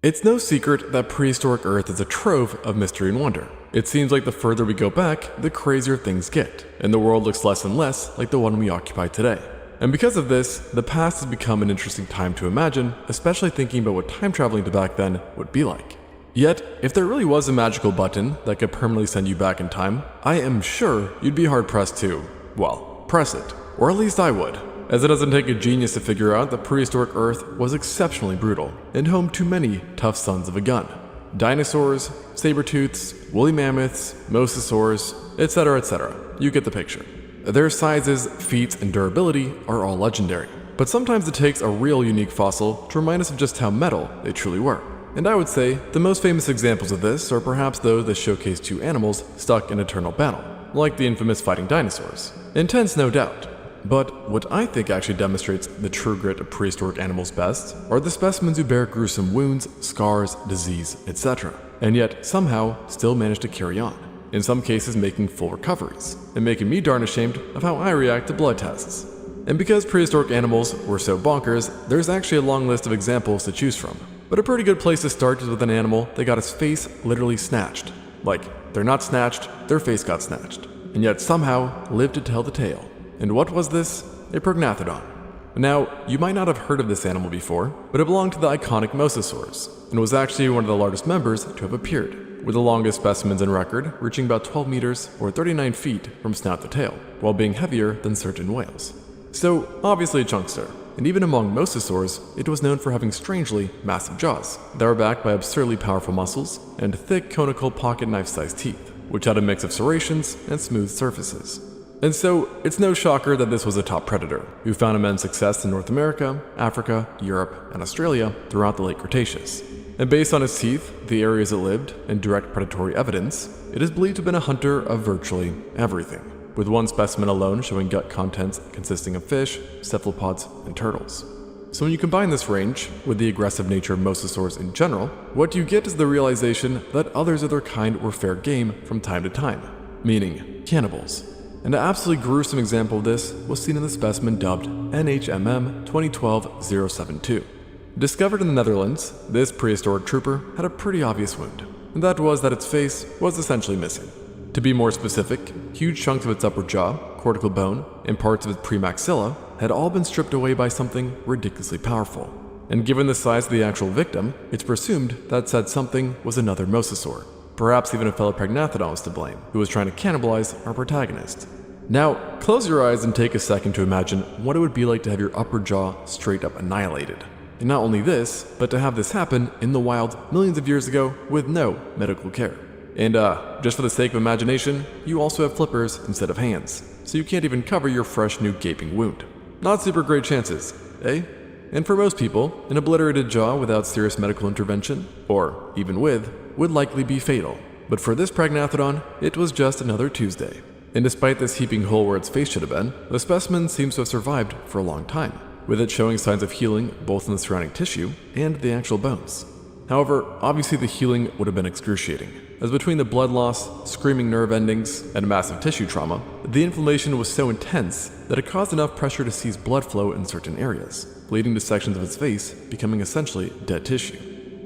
It's no secret that prehistoric Earth is a trove of mystery and wonder. It seems like the further we go back, the crazier things get, and the world looks less and less like the one we occupy today. And because of this, the past has become an interesting time to imagine, especially thinking about what time traveling to back then would be like. Yet, if there really was a magical button that could permanently send you back in time, I am sure you'd be hard-pressed to, well, press it. Or at least I would. As it doesn't take a genius to figure out that prehistoric Earth was exceptionally brutal and home to many tough sons of a gun. Dinosaurs, saber-tooths, woolly mammoths, mosasaurs, etc., etc. You get the picture. Their sizes, feats, and durability are all legendary. But sometimes it takes a real unique fossil to remind us of just how metal they truly were. And I would say the most famous examples of this are perhaps those that showcase two animals stuck in eternal battle, like the infamous fighting dinosaurs. Intense, no doubt. But what I think actually demonstrates the true grit of prehistoric animals best are the specimens who bear gruesome wounds, scars, disease, etc., and yet somehow still manage to carry on, in some cases making full recoveries, and making me darn ashamed of how I react to blood tests. And because prehistoric animals were so bonkers, there's actually a long list of examples to choose from. But a pretty good place to start is with an animal that got its face literally snatched. Like, they're not snatched, their face got snatched, and yet somehow lived to tell the tale. And what was this? A prognathodon. Now, you might not have heard of this animal before, but it belonged to the iconic mosasaurs, and was actually one of the largest members to have appeared, with the longest specimens in record reaching about 12 meters or 39 feet from snout to tail, while being heavier than certain whales. So, obviously a chunkster, and even among mosasaurs, it was known for having strangely massive jaws that were backed by absurdly powerful muscles and thick conical pocket knife-sized teeth, which had a mix of serrations and smooth surfaces. And so, it's no shocker that this was a top predator, who found immense success in North America, Africa, Europe, and Australia throughout the late Cretaceous. And based on its teeth, the areas it lived, and direct predatory evidence, it is believed to have been a hunter of virtually everything, with one specimen alone showing gut contents consisting of fish, cephalopods, and turtles. So when you combine this range with the aggressive nature of mosasaurs in general, what you get is the realization that others of their kind were fair game from time to time, meaning cannibals. And an absolutely gruesome example of this was seen in the specimen dubbed NHMM 2012-072. Discovered in the Netherlands, this prehistoric trooper had a pretty obvious wound, and that was that its face was essentially missing. To be more specific, huge chunks of its upper jaw, cortical bone, and parts of its premaxilla had all been stripped away by something ridiculously powerful. And given the size of the actual victim, it's presumed that said something was another mosasaur. Perhaps even a fellow prognathodon was to blame, who was trying to cannibalize our protagonist. Now, close your eyes and take a second to imagine what it would be like to have your upper jaw straight up annihilated. And not only this, but to have this happen in the wild millions of years ago with no medical care. And just for the sake of imagination, you also have flippers instead of hands, so you can't even cover your fresh new gaping wound. Not super great chances, eh? And for most people, an obliterated jaw without serious medical intervention, or even with, would likely be fatal. But for this prognathodon, it was just another Tuesday. And despite this heaping hole where its face should have been, the specimen seems to have survived for a long time, with it showing signs of healing both in the surrounding tissue and the actual bones. However, obviously the healing would have been excruciating, as between the blood loss, screaming nerve endings, and massive tissue trauma, the inflammation was so intense that it caused enough pressure to seize blood flow in certain areas, leading to sections of its face becoming essentially dead tissue.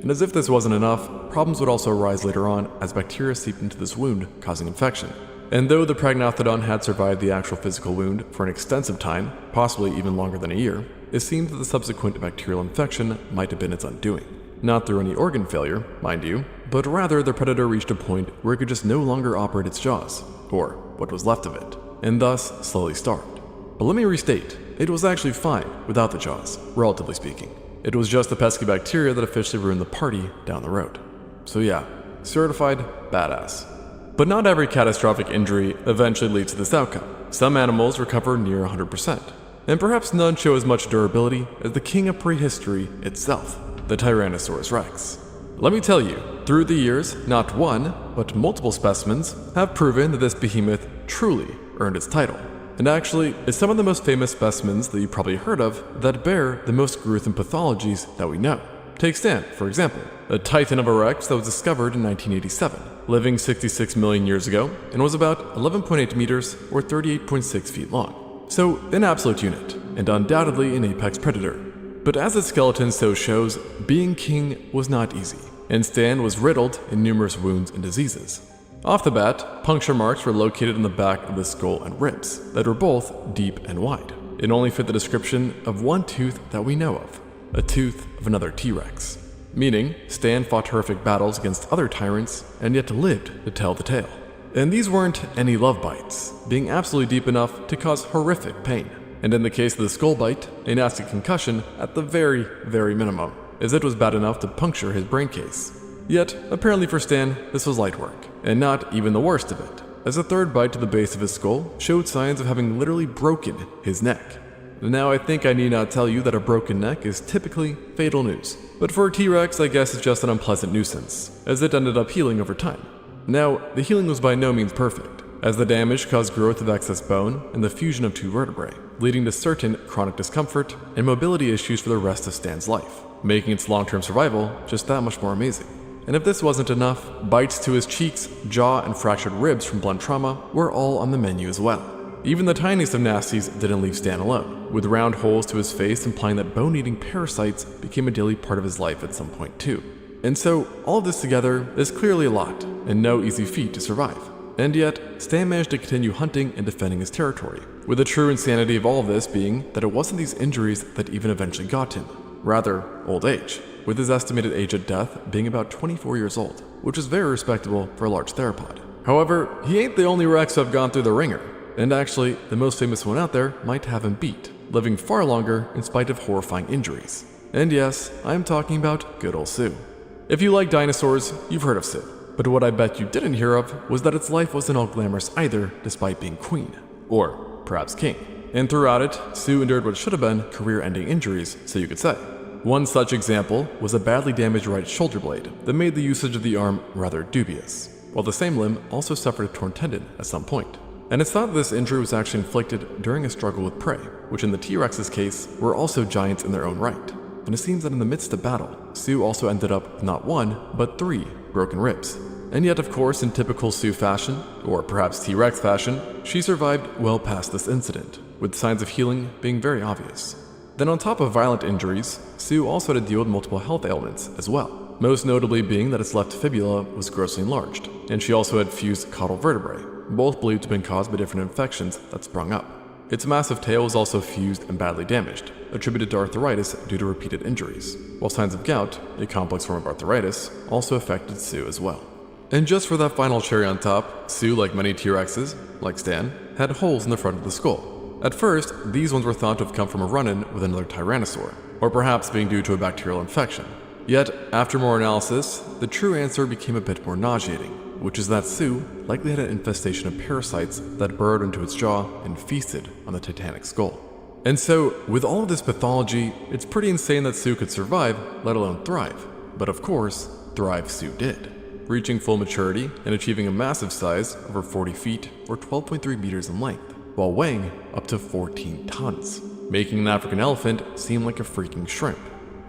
And as if this wasn't enough, problems would also arise later on as bacteria seeped into this wound, causing infection. And though the prognathodon had survived the actual physical wound for an extensive time, possibly even longer than a year, it seemed that the subsequent bacterial infection might have been its undoing. Not through any organ failure, mind you, but rather the predator reached a point where it could just no longer operate its jaws, or what was left of it, and thus slowly starved. But let me restate, it was actually fine without the jaws, relatively speaking. It was just the pesky bacteria that officially ruined the party down the road. So yeah, certified badass. But not every catastrophic injury eventually leads to this outcome. Some animals recover near 100%, and perhaps none show as much durability as the king of prehistory itself, the Tyrannosaurus rex. Let me tell you, through the years, not one, but multiple specimens have proven that this behemoth truly earned its title. And actually, it's some of the most famous specimens that you've probably heard of that bear the most gruesome pathologies that we know. Take Stan, for example, a titan of a rex that was discovered in 1987, living 66 million years ago, and was about 11.8 meters or 38.6 feet long. So, an absolute unit, and undoubtedly an apex predator. But as the skeleton so shows, being king was not easy, and Stan was riddled in numerous wounds and diseases. Off the bat, puncture marks were located in the back of the skull and ribs that were both deep and wide. It only fit the description of one tooth that we know of, a tooth of another T-Rex. Meaning, Stan fought horrific battles against other tyrants and yet lived to tell the tale. And these weren't any love bites, being absolutely deep enough to cause horrific pain. And in the case of the skull bite, a nasty concussion at the very, very minimum, as it was bad enough to puncture his brain case. Yet, apparently for Stan, this was light work, and not even the worst of it, as a third bite to the base of his skull showed signs of having literally broken his neck. Now I think I need not tell you that a broken neck is typically fatal news, but for a T-Rex I guess it's just an unpleasant nuisance, as it ended up healing over time. Now, the healing was by no means perfect, as the damage caused growth of excess bone and the fusion of two vertebrae, leading to certain chronic discomfort and mobility issues for the rest of Stan's life, making its long-term survival just that much more amazing. And if this wasn't enough, bites to his cheeks, jaw, and fractured ribs from blunt trauma were all on the menu as well. Even the tiniest of nasties didn't leave Stan alone, with round holes to his face implying that bone-eating parasites became a daily part of his life at some point too. And so, all of this together is clearly a lot, and no easy feat to survive. And yet, Stan managed to continue hunting and defending his territory, with the true insanity of all of this being that it wasn't these injuries that even eventually got him, rather, old age, with his estimated age at death being about 24 years old, which is very respectable for a large theropod. However, he ain't the only Rex to have gone through the ringer, and actually, the most famous one out there might have him beat, living far longer in spite of horrifying injuries. And yes, I am talking about good old Sue. If you like dinosaurs, you've heard of Sue. But what I bet you didn't hear of was that its life wasn't all glamorous either, despite being queen. Or perhaps king. And throughout it, Sue endured what should have been career-ending injuries, so you could say. One such example was a badly damaged right shoulder blade that made the usage of the arm rather dubious, while the same limb also suffered a torn tendon at some point. And it's thought that this injury was actually inflicted during a struggle with prey, which in the T-Rex's case were also giants in their own right. And it seems that in the midst of battle, Sue also ended up with not one, but 3 broken ribs. And yet, of course, in typical Sue fashion, or perhaps T-Rex fashion, she survived well past this incident, with signs of healing being very obvious. Then on top of violent injuries, Sue also had to deal with multiple health ailments as well, most notably being that its left fibula was grossly enlarged, and she also had fused caudal vertebrae, both believed to have been caused by different infections that sprung up. Its massive tail was also fused and badly damaged, attributed to arthritis due to repeated injuries, while signs of gout, a complex form of arthritis, also affected Sue as well. And just for that final cherry on top, Sue, like many T-Rexes, like Stan, had holes in the front of the skull. At first, these ones were thought to have come from a run-in with another tyrannosaur, or perhaps being due to a bacterial infection. Yet, after more analysis, the true answer became a bit more nauseating, which is that Sue likely had an infestation of parasites that burrowed into its jaw and feasted on the titanic skull. And so, with all of this pathology, it's pretty insane that Sue could survive, let alone thrive. But of course, thrive Sue did, reaching full maturity and achieving a massive size, over 40 feet or 12.3 meters in length, while weighing up to 14 tons, making an African elephant seem like a freaking shrimp.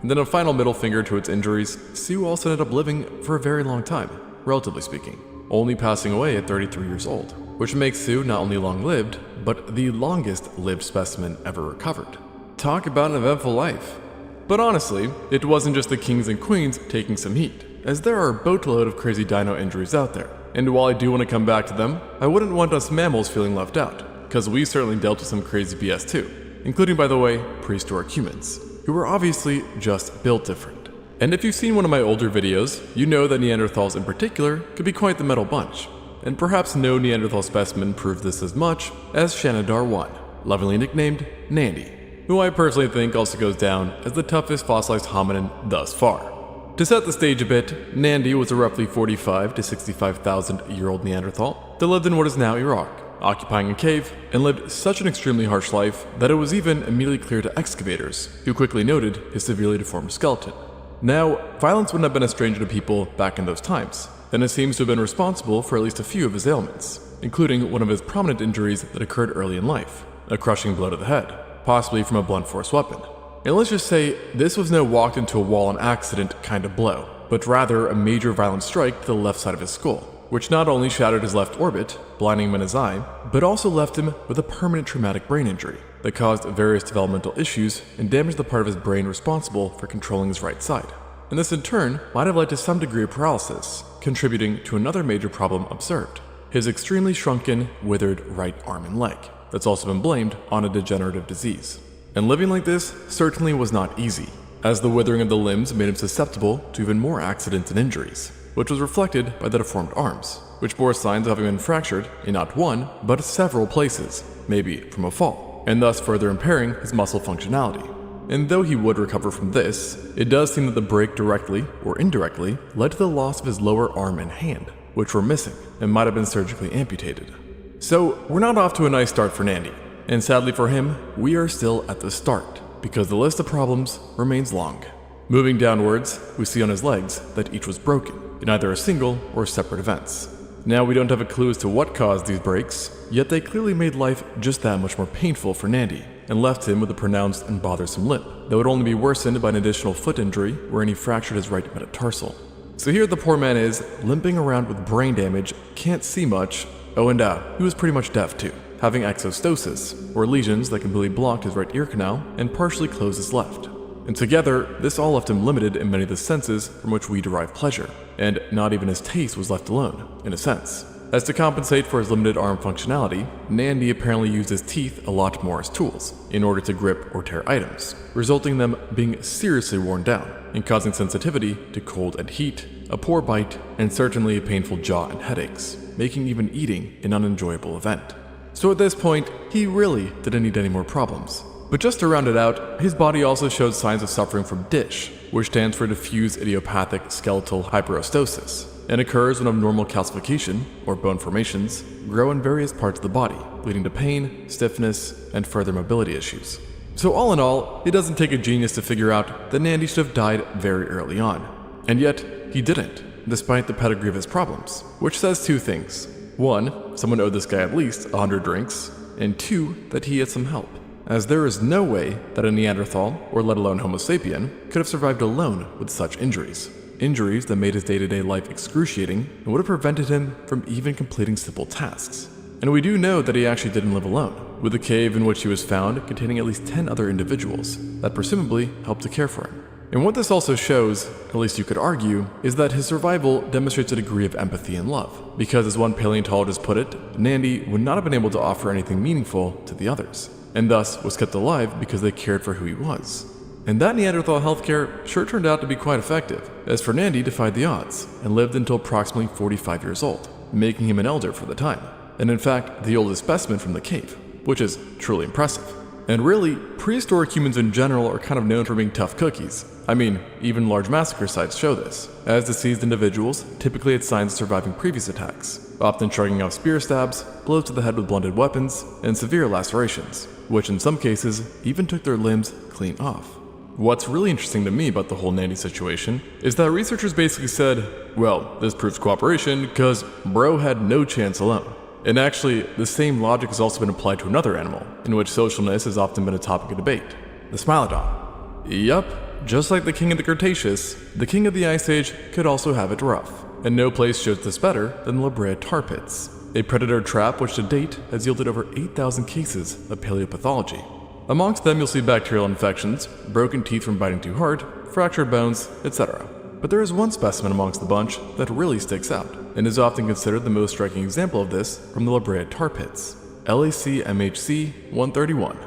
And then a final middle finger to its injuries, Sue also ended up living for a very long time, relatively speaking, only passing away at 33 years old, which makes Sue not only long-lived, but the longest-lived specimen ever recovered. Talk about an eventful life. But honestly, it wasn't just the kings and queens taking some heat, as there are a boatload of crazy dino injuries out there. And while I do want to come back to them, I wouldn't want us mammals feeling left out, because we certainly dealt with some crazy BS too, including, by the way, prehistoric humans, who were obviously just built different. And if you've seen one of my older videos, you know that Neanderthals in particular could be quite the metal bunch. And perhaps no Neanderthal specimen proved this as much as Shanidar 1, lovingly nicknamed Nandy, who I personally think also goes down as the toughest fossilized hominin thus far. To set the stage a bit, Nandy was a roughly 45 to 65,000 year old Neanderthal that lived in what is now Iraq, occupying a cave, and lived such an extremely harsh life that it was even immediately clear to excavators, who quickly noted his severely deformed skeleton. Now, violence wouldn't have been a stranger to people back in those times, and it seems to have been responsible for at least a few of his ailments, including one of his prominent injuries that occurred early in life, a crushing blow to the head, possibly from a blunt force weapon. And let's just say, this was no walked into a wall on accident kind of blow, but rather a major violent strike to the left side of his skull, which not only shattered his left orbit, blinding him in his eye, but also left him with a permanent traumatic brain injury, that caused various developmental issues and damaged the part of his brain responsible for controlling his right side. And this in turn might have led to some degree of paralysis, contributing to another major problem observed: his extremely shrunken, withered right arm and leg. That's also been blamed on a degenerative disease. And living like this certainly was not easy, as the withering of the limbs made him susceptible to even more accidents and injuries, which was reflected by the deformed arms, which bore signs of having been fractured in not one, but several places, maybe from a fall, and thus further impairing his muscle functionality. And though he would recover from this, it does seem that the break directly or indirectly led to the loss of his lower arm and hand, which were missing and might have been surgically amputated. So we're not off to a nice start for Nandy, and sadly for him, we are still at the start, because the list of problems remains long. Moving downwards, we see on his legs that each was broken in either a single or separate events. Now we don't have a clue as to what caused these breaks, yet they clearly made life just that much more painful for Nandy, and left him with a pronounced and bothersome limp that would only be worsened by an additional foot injury wherein he fractured his right metatarsal. So here the poor man is, limping around with brain damage, can't see much. Oh, and he was pretty much deaf too, having exostosis, or lesions that completely blocked his right ear canal and partially closed his left. And together, this all left him limited in many of the senses from which we derive pleasure, and not even his taste was left alone, in a sense. As to compensate for his limited arm functionality, Nandy apparently used his teeth a lot more as tools in order to grip or tear items, resulting in them being seriously worn down and causing sensitivity to cold and heat, a poor bite, and certainly a painful jaw and headaches, making even eating an unenjoyable event. So at this point, he really didn't need any more problems. But just to round it out, his body also showed signs of suffering from DISH, which stands for diffuse idiopathic skeletal hyperostosis, and occurs when abnormal calcification, or bone formations, grow in various parts of the body, leading to pain, stiffness, and further mobility issues. So all in all, it doesn't take a genius to figure out that Nandy should have died very early on. And yet, he didn't, despite the pedigree of his problems, which says two things. One, someone owed this guy at least 100 drinks, and two, that he had some help, as there is no way that a Neanderthal, or let alone Homo sapien, could have survived alone with such injuries. Injuries that made his day-to-day life excruciating and would have prevented him from even completing simple tasks. And we do know that he actually didn't live alone, with the cave in which he was found containing at least 10 other individuals that presumably helped to care for him. And what this also shows, at least you could argue, is that his survival demonstrates a degree of empathy and love, because as one paleontologist put it, Nandy would not have been able to offer anything meaningful to the others, and thus was kept alive because they cared for who he was. And that Neanderthal healthcare sure turned out to be quite effective, as Nandy defied the odds and lived until approximately 45 years old, making him an elder for the time, and in fact the oldest specimen from the cave, which is truly impressive. And really, prehistoric humans in general are kind of known for being tough cookies. I mean, even large massacre sites show this, as deceased individuals typically had signs of surviving previous attacks, often shrugging off spear stabs, blows to the head with blunted weapons, and severe lacerations, which in some cases even took their limbs clean off. What's really interesting to me about the whole Nandy situation is that researchers basically said, well, this proves cooperation because bro had no chance alone. And actually, the same logic has also been applied to another animal, in which socialness has often been a topic of debate, the Smilodon. Yup, just like the king of the Cretaceous, the king of the Ice Age could also have it rough, and no place shows this better than the La Brea tar pits, a predator trap which to date has yielded over 8,000 cases of paleopathology. Amongst them you'll see bacterial infections, broken teeth from biting too hard, fractured bones, etc. But there is one specimen amongst the bunch that really sticks out, and is often considered the most striking example of this from the La Brea tar pits, LAC-MHC 131.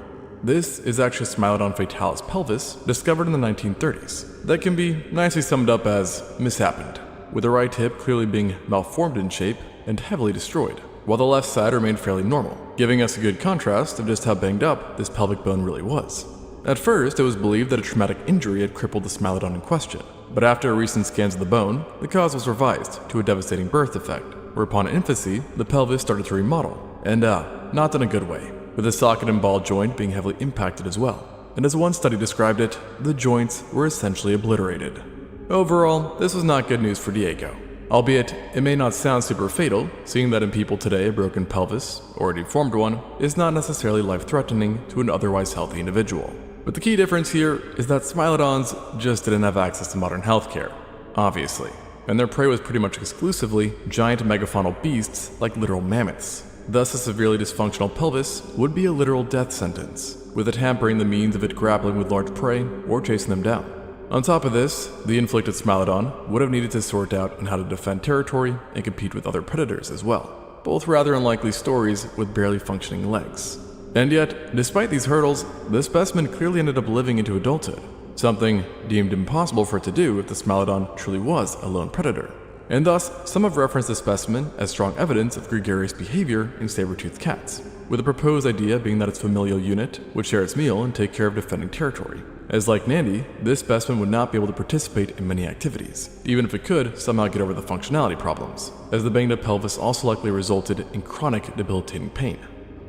This is actually Smilodon fatalis pelvis, discovered in the 1930s, that can be nicely summed up as mishappened, with the right hip clearly being malformed in shape and heavily destroyed, while the left side remained fairly normal, giving us a good contrast of just how banged up this pelvic bone really was. At first, it was believed that a traumatic injury had crippled the Smilodon in question, but after recent scans of the bone, the cause was revised to a devastating birth defect, where upon infancy, the pelvis started to remodel, and not in a good way, with the socket and ball joint being heavily impacted as well. And as one study described it, the joints were essentially obliterated. Overall, this was not good news for Diego. Albeit, it may not sound super fatal, seeing that in people today a broken pelvis, or a deformed one, is not necessarily life-threatening to an otherwise healthy individual. But the key difference here is that Smilodons just didn't have access to modern healthcare, obviously, and their prey was pretty much exclusively giant megafaunal beasts like literal mammoths, Thus, a severely dysfunctional pelvis would be a literal death sentence, with it hampering the means of it grappling with large prey or chasing them down. On top of this, the inflicted Smilodon would have needed to sort out on how to defend territory and compete with other predators as well, both rather unlikely stories with barely functioning legs. And yet, despite these hurdles, this specimen clearly ended up living into adulthood, something deemed impossible for it to do if the Smilodon truly was a lone predator. And thus, some have referenced the specimen as strong evidence of gregarious behavior in saber-toothed cats, with the proposed idea being that its familial unit would share its meal and take care of defending territory. As like Nandy, this specimen would not be able to participate in many activities, even if it could somehow get over the functionality problems, as the banged-up pelvis also likely resulted in chronic debilitating pain.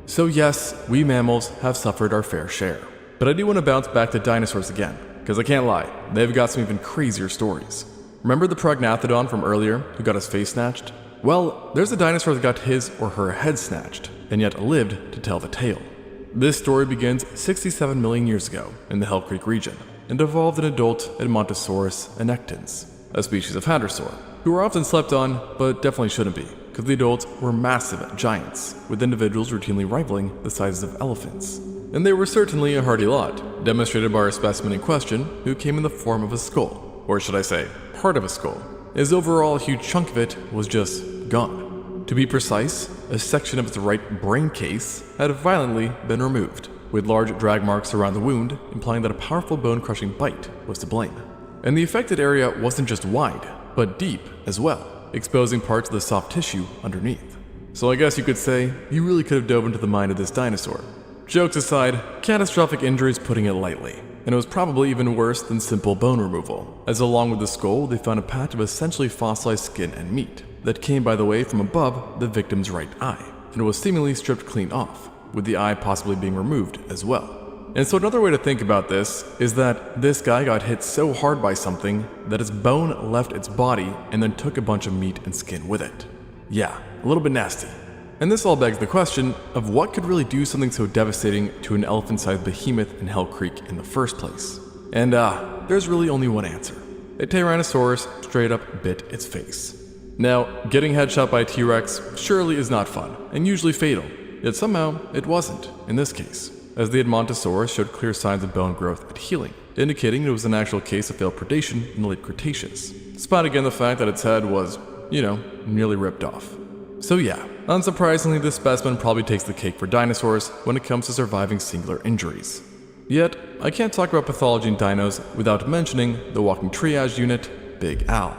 So yes, we mammals have suffered our fair share. But I do want to bounce back to dinosaurs again, because I can't lie, they've got some even crazier stories. Remember the prognathodon from earlier who got his face snatched? Well, there's a dinosaur that got his or her head snatched, and yet lived to tell the tale. This story begins 67 million years ago in the Hell Creek region, and evolved an adult Edmontosaurus annectens, a species of hadrosaur, who are often slept on, but definitely shouldn't be, because the adults were massive giants, with individuals routinely rivaling the sizes of elephants. And they were certainly a hardy lot, demonstrated by our specimen in question, who came in the form of a skull, or should I say, part of a skull, as overall a huge chunk of it was just gone. To be precise, a section of its right brain case had violently been removed, with large drag marks around the wound, implying that a powerful bone-crushing bite was to blame. And the affected area wasn't just wide, but deep as well, exposing parts of the soft tissue underneath. So I guess you could say, you really could have dove into the mind of this dinosaur. Jokes aside, catastrophic injury is putting it lightly, and it was probably even worse than simple bone removal, as along with the skull they found a patch of essentially fossilized skin and meat that came, by the way, from above the victim's right eye, and was seemingly stripped clean off, with the eye possibly being removed as well. And so another way to think about this is that this guy got hit so hard by something that its bone left its body and then took a bunch of meat and skin with it. Yeah, a little bit nasty. And this all begs the question of what could really do something so devastating to an elephant-sized behemoth in Hell Creek in the first place. And there's really only one answer. A Tyrannosaurus straight up bit its face. Now, getting headshot by a T-Rex surely is not fun, and usually fatal, yet somehow it wasn't in this case, as the Edmontosaurus showed clear signs of bone growth and healing, indicating it was an actual case of failed predation in the late Cretaceous, despite again the fact that its head was, nearly ripped off. So yeah, unsurprisingly this specimen probably takes the cake for dinosaurs when it comes to surviving singular injuries. Yet, I can't talk about pathology in dinos without mentioning the walking triage unit, Big Al.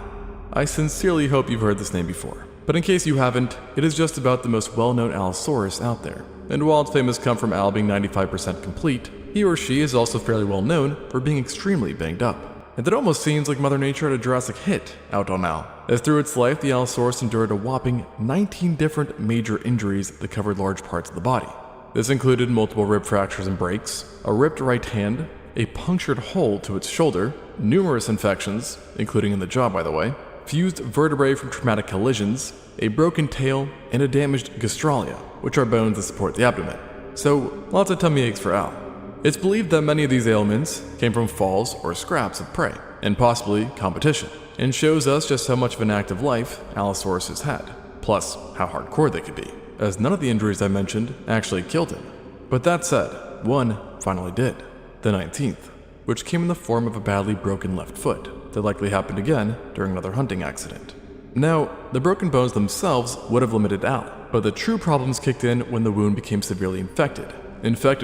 I sincerely hope you've heard this name before, but in case you haven't, it is just about the most well-known Allosaurus out there. And while its fame has come from Al being 95% complete, he or she is also fairly well known for being extremely banged up. And it almost seems like Mother Nature had a Jurassic hit out on Al, as through its life the Allosaurus endured a whopping 19 different major injuries that covered large parts of the body. This included multiple rib fractures and breaks, a ripped right hand, a punctured hole to its shoulder, numerous infections, including in the jaw by the way, fused vertebrae from traumatic collisions, a broken tail, and a damaged gastralia, which are bones that support the abdomen. So, lots of tummy aches for Al. It's believed that many of these ailments came from falls or scraps of prey, and possibly competition, and shows us just how much of an active life Allosaurus has had, plus how hardcore they could be, as none of the injuries I mentioned actually killed him. But that said, one finally did, the 19th, which came in the form of a badly broken left foot that likely happened again during another hunting accident. Now, the broken bones themselves would have limited Al, but the true problems kicked in when the wound became severely infected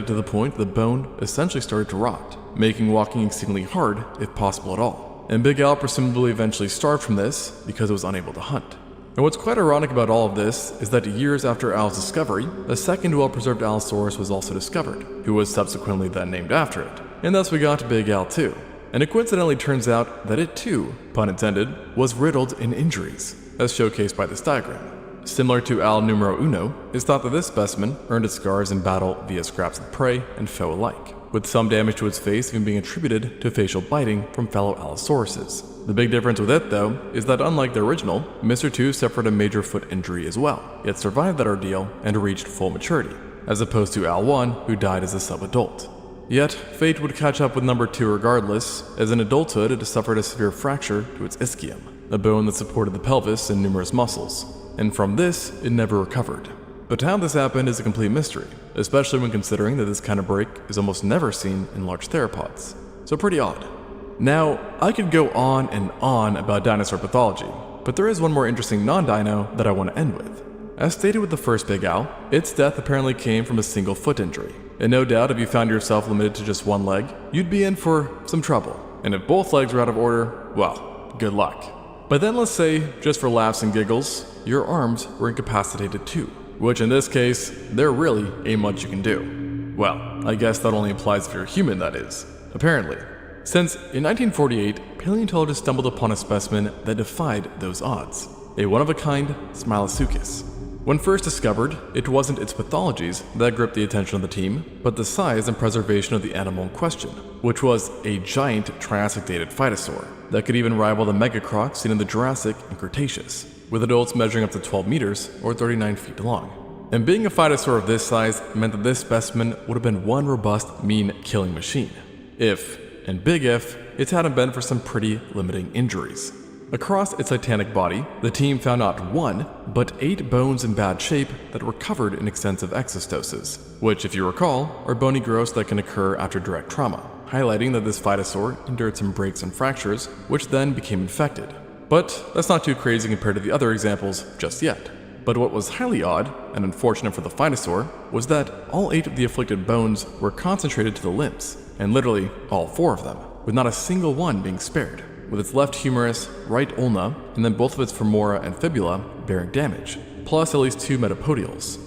to the point the bone essentially started to rot, making walking exceedingly hard if possible at all. And Big Al presumably eventually starved from this because it was unable to hunt. And what's quite ironic about all of this is that years after Al's discovery, a second well-preserved Allosaurus was also discovered, who was subsequently then named after it. And thus we got to Big Al too. And it coincidentally turns out that it too, pun intended, was riddled in injuries, as showcased by this diagram. Similar to Al numero uno, it's thought that this specimen earned its scars in battle via scraps of prey and foe alike, with some damage to its face even being attributed to facial biting from fellow Allosauruses. The big difference with it, though, is that unlike the original, Mr. 2 suffered a major foot injury as well, yet survived that ordeal and reached full maturity, as opposed to Al 1, who died as a sub-adult. Yet, fate would catch up with number 2 regardless, as in adulthood it suffered a severe fracture to its ischium, a bone that supported the pelvis and numerous muscles, and from this it never recovered. But how this happened is a complete mystery, especially when considering that this kind of break is almost never seen in large theropods. So pretty odd. Now, I could go on and on about dinosaur pathology, but there is one more interesting non-dino that I want to end with. As stated with the first big owl, its death apparently came from a single foot injury. And no doubt if you found yourself limited to just one leg, you'd be in for some trouble. And if both legs were out of order, well, good luck. But then let's say, just for laughs and giggles, your arms were incapacitated too. Which in this case, there really ain't much you can do. Well, I guess that only applies if you're human, that is. Apparently. Since in 1948, paleontologists stumbled upon a specimen that defied those odds. A one-of-a-kind Smilasuchus. When first discovered, it wasn't its pathologies that gripped the attention of the team, but the size and preservation of the animal in question, which was a giant Triassic-dated phytosaur that could even rival the megacrocs seen in the Jurassic and Cretaceous, with adults measuring up to 12 meters or 39 feet long. And being a phytosaur of this size meant that this specimen would have been one robust, mean killing machine. And big if, it hadn't been for some pretty limiting injuries. Across its titanic body, the team found not one, but 8 bones in bad shape that were covered in extensive exostoses, which, if you recall, are bony growths that can occur after direct trauma, highlighting that this phytosaur endured some breaks and fractures, which then became infected. But that's not too crazy compared to the other examples just yet. But what was highly odd, and unfortunate for the phytosaur, was that all 8 of the afflicted bones were concentrated to the limbs, and literally all 4 of them, with not a single one being spared, with its left humerus, right ulna, and then both of its femora and fibula bearing damage, plus at least 2 metapodials.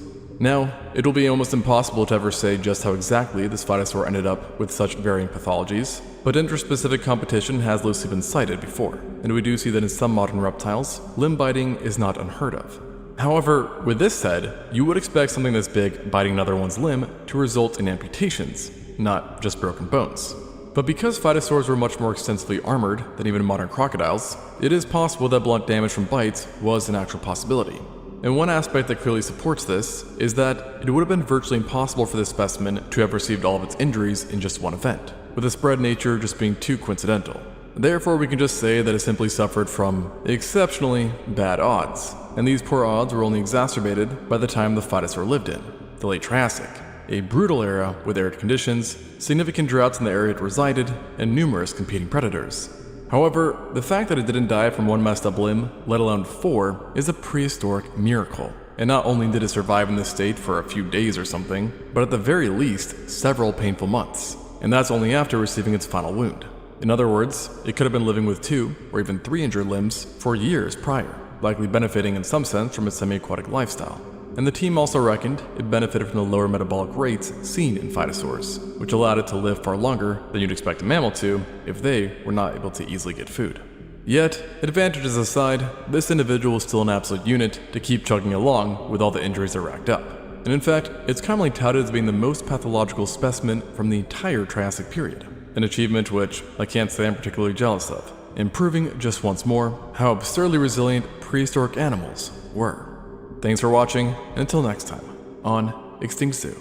Now, it will be almost impossible to ever say just how exactly this phytosaur ended up with such varying pathologies, but interspecific competition has loosely been cited before, and we do see that in some modern reptiles, limb biting is not unheard of. However, with this said, you would expect something this big biting another one's limb to result in amputations, not just broken bones. But because phytosaurs were much more extensively armored than even modern crocodiles, it is possible that blunt damage from bites was an actual possibility. And one aspect that clearly supports this is that it would have been virtually impossible for this specimen to have received all of its injuries in just one event, with the spread nature just being too coincidental. Therefore, we can just say that it simply suffered from exceptionally bad odds, and these poor odds were only exacerbated by the time the phytosaur lived in, the late Triassic, a brutal era with arid conditions, significant droughts in the area it resided, and numerous competing predators. However, the fact that it didn't die from one messed up limb, let alone 4, is a prehistoric miracle. And not only did it survive in this state for a few days or something, but at the very least, several painful months. And that's only after receiving its final wound. In other words, it could have been living with 2 or even 3 injured limbs for years prior, likely benefiting in some sense from its semi-aquatic lifestyle. And the team also reckoned it benefited from the lower metabolic rates seen in phytosaurs, which allowed it to live far longer than you'd expect a mammal to if they were not able to easily get food. Yet, advantages aside, this individual was still an absolute unit to keep chugging along with all the injuries that racked up. And in fact, it's commonly touted as being the most pathological specimen from the entire Triassic period, an achievement which I can't say I'm particularly jealous of, and proving just once more how absurdly resilient prehistoric animals were. Thanks for watching, and until next time, on Extinct Zoo.